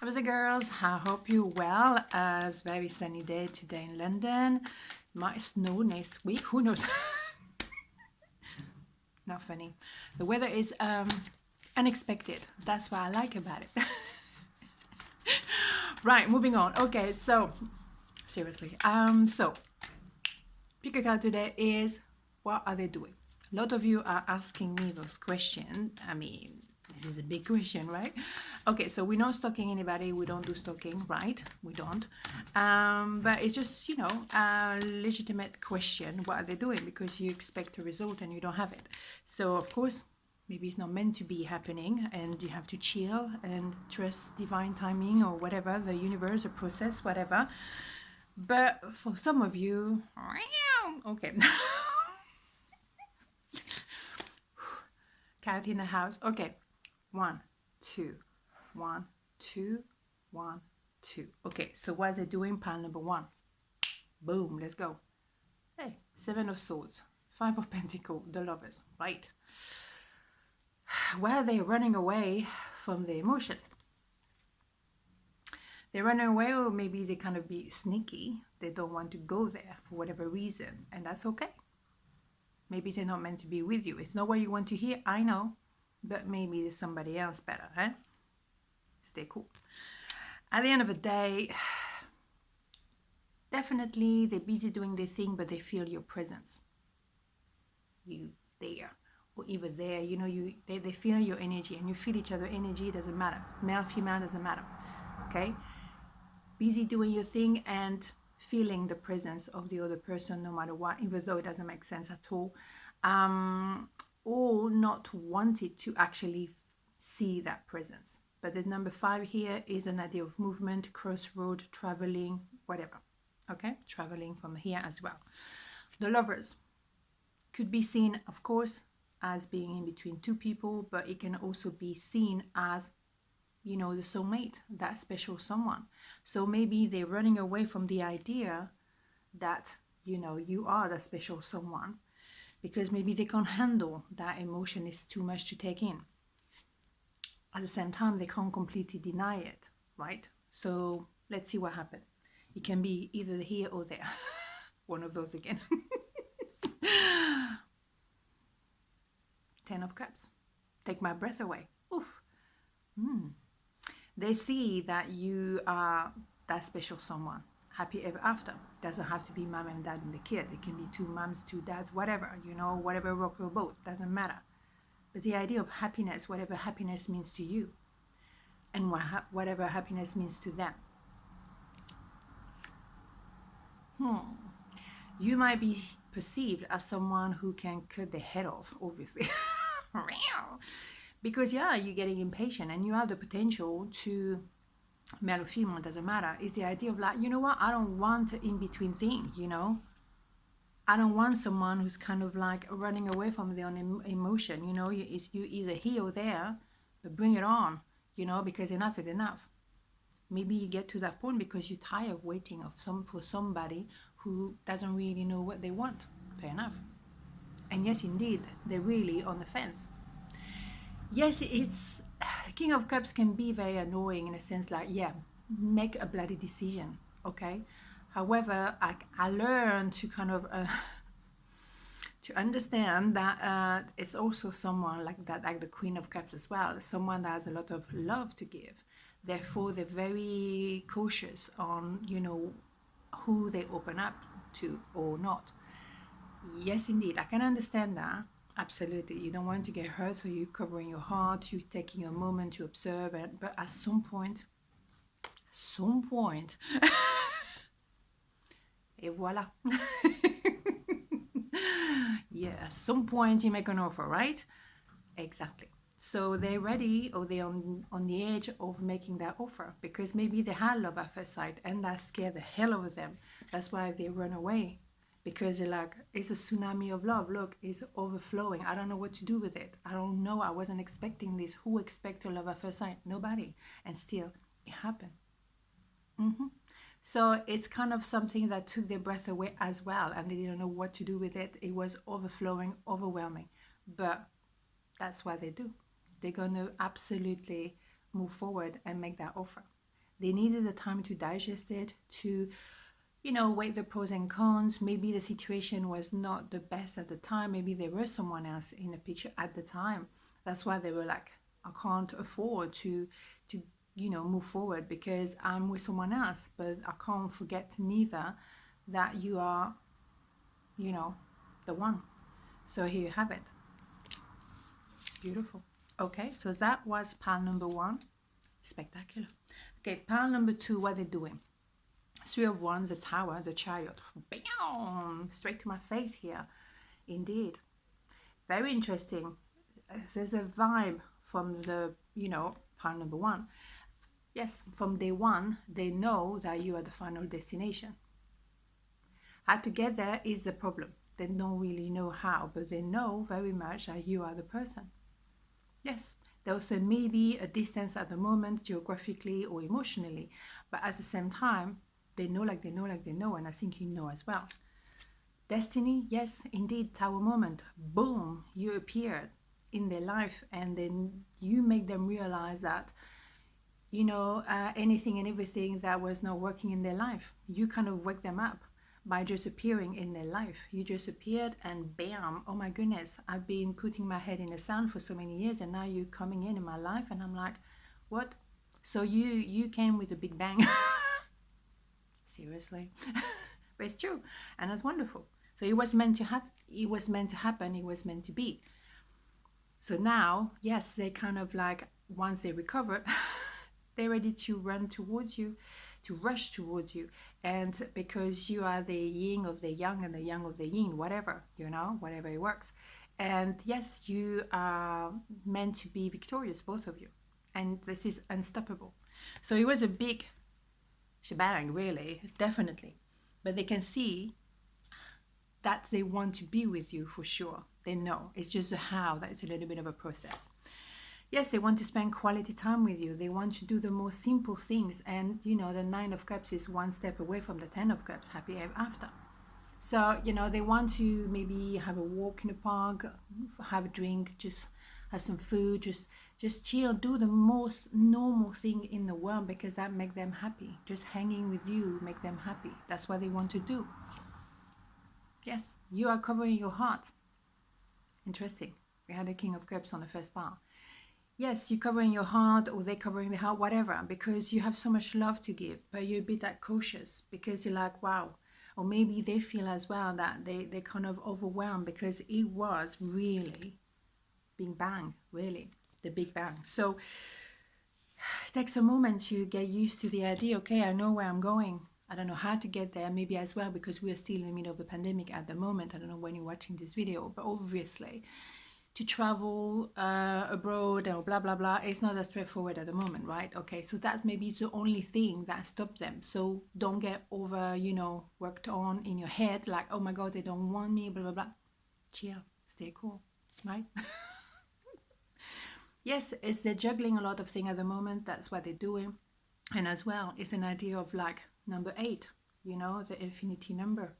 How's it, girls? I hope you're well. It's a very sunny day today in London. Might snow next week. Who knows? Not funny. The weather is unexpected. That's what I like about it. Right, moving on. Okay, so seriously. So pick a card today is what are they doing? A lot of you are asking me those questions. I mean, this is a big question, right? Okay, so we're not stalking anybody. We don't do stalking, right? We don't. But it's just, a legitimate question. What are they doing? Because you expect a result and you don't have it. So, of course, maybe it's not meant to be happening and you have to chill and trust divine timing or whatever, the universe, the process, whatever. But for some of you, okay. Cat in the house. Okay. 1, 2, 1, 2, 1, 2. Okay, so what is it doing? Pile number 1. Boom, let's go. Hey, 7 of Swords, 5 of Pentacles, the Lovers, right? Where are they running away from the emotion? They're running away, or maybe they kind of be sneaky. They don't want to go there for whatever reason, and that's okay. Maybe they're not meant to be with you. It's not what you want to hear, I know, but maybe there's somebody else better, huh? Stay cool. At the end of the day, definitely they're busy doing their thing, but they feel your presence. You there, or even there, they feel your energy, and you feel each other energy. It doesn't matter, male, female, doesn't matter. Okay, busy doing your thing and feeling the presence of the other person no matter what, even though it doesn't make sense at all, or not wanted to actually see that presence. But the number 5 here is an idea of movement, crossroad, traveling, whatever. Okay, traveling from here as well. The Lovers could be seen, of course, as being in between two people, but it can also be seen as, the soulmate, that special someone. So maybe they're running away from the idea that, you are that special someone, because maybe they can't handle that emotion. Is too much to take in. At the same time, they can't completely deny it, right? So let's see what happens. It can be either here or there. One of those again. 10 of Cups. Take my breath away. Oof. They see that you are that special someone. Happy ever after. Doesn't have to be mom and dad and the kid. It can be 2 moms, 2 dads, whatever. Whatever rock your boat. Doesn't matter. But the idea of happiness, whatever happiness means to you, and whatever happiness means to them. You might be perceived as someone who can cut the head off, obviously. Because, you're getting impatient and you have the potential to, male or female, doesn't matter. It's the idea of like, you know what, I don't want an in-between thing, I don't want someone who's kind of like running away from their own emotion, you either here or there, but bring it on, because enough is enough. Maybe you get to that point because you're tired of waiting for somebody who doesn't really know what they want. Fair enough. And yes, indeed, they're really on the fence. Yes, it's King of Cups can be very annoying in a sense, like, make a bloody decision, okay? However, I learned to kind of to understand that it's also someone like that, like the Queen of Cups as well, someone that has a lot of love to give. Therefore, they're very cautious on, who they open up to or not. Yes, indeed, I can understand that. Absolutely. You don't want to get hurt, so you're covering your heart, you're taking a moment to observe it. But at some point, et voila. At some point you make an offer, right? Exactly. So they're ready, or they're on the edge of making that offer, because maybe they had love at first sight and that scared the hell out of them. That's why they run away, because they're like, it's a tsunami of love. Look, it's overflowing. I don't know what to do with it. I don't know. I wasn't expecting this. Who expected love at first sight? Nobody. And still, it happened. So it's kind of something that took their breath away as well, and they didn't know what to do with it. It was overflowing, overwhelming. But that's what they do. They're going to absolutely move forward and make that offer. They needed the time to digest it, to, weigh the pros and cons. Maybe the situation was not the best at the time. Maybe there was someone else in the picture at the time. That's why they were like, I can't afford to move forward because I'm with someone else. But I can't forget neither that you are, the one. So here you have it. Beautiful. Okay, so that was pile number 1. Spectacular. Okay, pile number 2, what they're doing. 3 of Wands, the Tower, the Chariot. Bam! Straight to my face here. Indeed. Very interesting. There's a vibe from the, pile number 1. Yes, from day 1, they know that you are the final destination. How to get there is the problem. They don't really know how, but they know very much that you are the person. Yes, there also may be a distance at the moment, geographically or emotionally, but at the same time, they know, and I think you know as well. Destiny, yes, indeed, Tower moment. Boom, you appeared in their life, and then you make them realize that, anything and everything that was not working in their life, you kind of wake them up by just appearing in their life. You just appeared and bam, oh my goodness, I've been putting my head in the sand for so many years and now you're coming in my life, and I'm like, what? So you came with a big bang. Seriously. But it's true, and it's wonderful. So it was meant to happen, it was meant to be. So now, yes, they kind of like, once they recover, they're ready to run towards you, to rush towards you. And because you are the yin of the yang and the yang of the yin, whatever, whatever it works. And yes, you are meant to be victorious, both of you. And this is unstoppable. So it was a big shebang, really, definitely. But they can see that they want to be with you for sure. They know. It's just the how that's a little bit of a process. Yes, they want to spend quality time with you. They want to do the most simple things. And, the 9 of Cups is one step away from the 10 of Cups, happy ever after. So, they want to maybe have a walk in the park, have a drink, just have some food, just chill, do the most normal thing in the world because that make them happy. Just hanging with you make them happy. That's what they want to do. Yes, you are covering your heart. Interesting. We had the King of Cups on the first bar. Yes, you're covering your heart, or they're covering the heart, whatever, because you have so much love to give, but you're a bit like cautious because you're like, wow. Or maybe they feel as well that they're kind of overwhelmed because it was really big bang, really, the big bang. So it takes a moment to get used to the idea, okay, I know where I'm going. I don't know how to get there, maybe as well because we are still in the middle of the pandemic at the moment. I don't know when you're watching this video, but obviously to travel abroad or blah, blah, blah, it's not as straightforward at the moment, right? Okay, so that maybe is the only thing that stops them. So don't get over, worked on in your head, like, oh my God, they don't want me, blah, blah, blah. Chill, stay cool, right? Yes, they're juggling a lot of things at the moment. That's what they're doing. And as well, it's an idea of like number 8, the infinity number.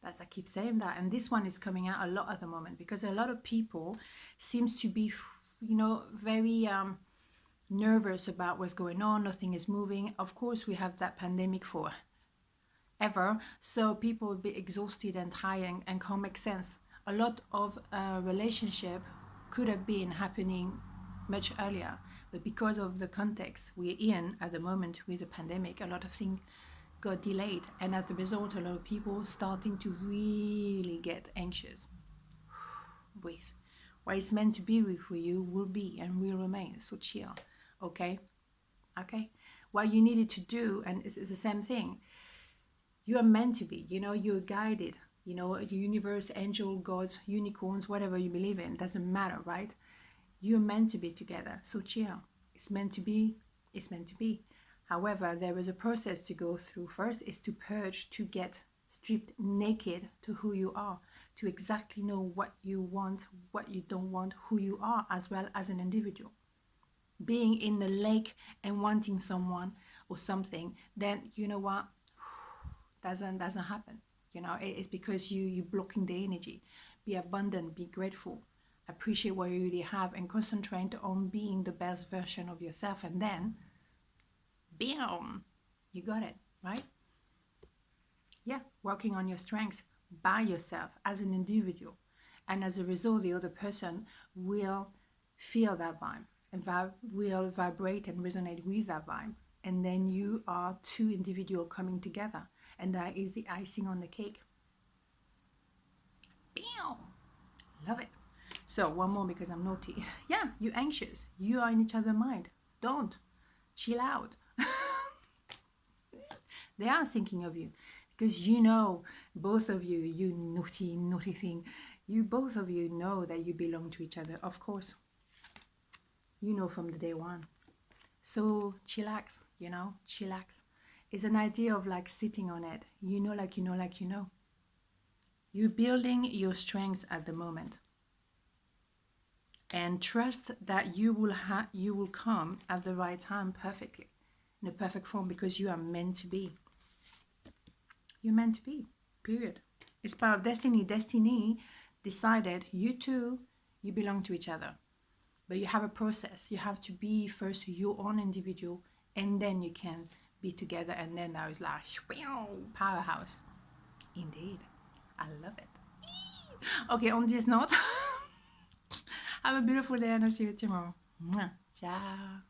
I keep saying that, and this one is coming out a lot at the moment because a lot of people seems to be, very nervous about what's going on. Nothing is moving. Of course, we have that pandemic for ever, so people will be exhausted and tired and can't make sense. A lot of relationship could have been happening much earlier, but because of the context we're in at the moment with the pandemic, a lot of things got delayed, and as a result, a lot of people starting to really get anxious. Breathe. What is meant to be with you will be and will remain. So chill, okay? What you needed to do, and it's the same thing. You are meant to be. You're guided. Your universe, angel, gods, unicorns, whatever you believe in, doesn't matter, right? You're meant to be together. So chill. It's meant to be. It's meant to be. However, there is a process to go through. First is to purge, to get stripped naked to who you are, to exactly know what you want, what you don't want, who you are, as well as an individual. Being in the lake and wanting someone or something, then you know what, doesn't happen. It's because you're blocking the energy. Be abundant, be grateful, appreciate what you really have, and concentrate on being the best version of yourself, and then Bam! You got it, right? Yeah, working on your strengths by yourself as an individual. And as a result, the other person will feel that vibe and will vibrate and resonate with that vibe. And then you are two individuals coming together. And that is the icing on the cake. Bam! Love it. So one more because I'm naughty. Yeah, you're anxious. You are in each other's mind. Don't. Chill out. They are thinking of you because you know, both of you, you naughty, naughty thing, you both of you know that you belong to each other, of course. You know from the day one. So chillax, you know, chillax. It's an idea of like sitting on it. You know, like you know, like you know. You're building your strengths at the moment. And trust that you will come at the right time perfectly, in a perfect form, because you are meant to be. You're meant to be, period. It's part of destiny. Destiny decided you two, you belong to each other. But you have a process. You have to be first your own individual, and then you can be together, and then now it's like powerhouse. Indeed. I love it. Okay, on this note, have a beautiful day and I'll see you tomorrow. Ciao.